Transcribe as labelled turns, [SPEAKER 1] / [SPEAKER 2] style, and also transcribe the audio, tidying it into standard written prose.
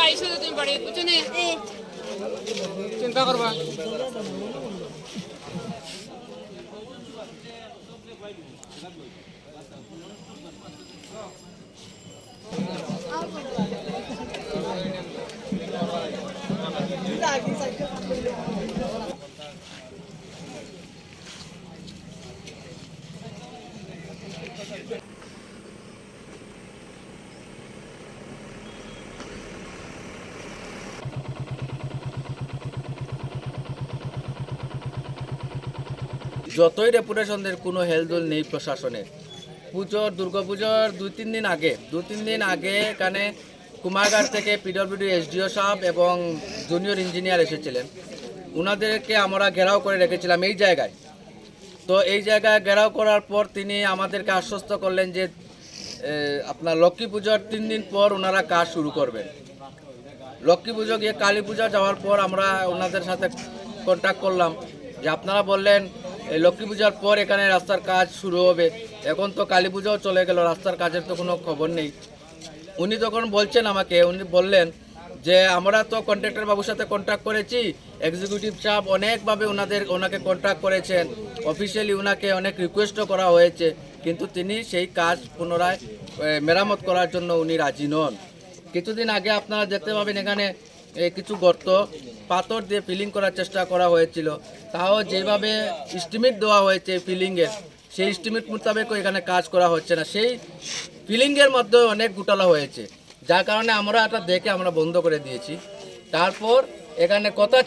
[SPEAKER 1] আইসো তুমি বাড়ি বুঝছো না চিন্তা করবা
[SPEAKER 2] যতই রেপুটেশন দেন কোনো হেলদোল নেই প্রশাসনের। দুর্গাপুজোর দু তিন দিন আগে এখানে কুমারঘাট থেকে পিডব্লিউডি এসডিও সাহেব এবং জুনিয়র ইঞ্জিনিয়ার এসেছিলেন। ওনাদেরকে আমরা ঘেরাও করে রেখেছিলাম এই জায়গায়। তো এই জায়গায় ঘেরাও করার পর তিনি আমাদেরকে আশ্বস্ত করলেন যে আপনার লক্ষ্মী পুজোর 3 দিন পর ওনারা কাজ শুরু করবেন। লক্ষ্মী পুজো গিয়ে কালী পূজা যাওয়ার পর আমরা ওনাদের সাথে কন্ট্যাক্ট করলাম যে আপনারা বললেন এই লক্ষ্মী পূজার পর এখানে রাস্তার কাজ শুরু হবে, এখন তো কালী পূজাও চলে গেল, রাস্তার কাজের তো কোনো খবর নেই। উনি যখন বলছেন আমাকে, উনি বললেন যে আমরা তো কন্ট্রাক্টর বাবুর সাথে কন্ট্যাক্ট করেছি, এক্সিকিউটিভ সাহেব অনেকভাবে ওনাকে কন্ট্যাক্ট করেছেন, অফিসিয়ালি ওনাকে অনেক রিকোয়েস্টও করা হয়েছে, কিন্তু তিনি সেই কাজ পুনরায় মেরামত করার জন্য উনি রাজি নন। কিছুদিন আগে আপনারা দেখতে পাবেন এখানে কিছু গর্ত পাথর দিয়ে ফিলিং করার চেষ্টা করা হয়েছিল, তাও যেভাবে এস্টিমেট দেওয়া হয়েছে ফিলিংয়ের, সেই এস্টিমেট মোতাবেকও এখানে কাজ করা হচ্ছে না। সেই ফিলিংয়ের মধ্যে অনেক ঘোটালা হয়েছে, যার কারণে আমরা এটা দেখে আমরা বন্ধ করে দিয়েছি। তারপর এখানে কথা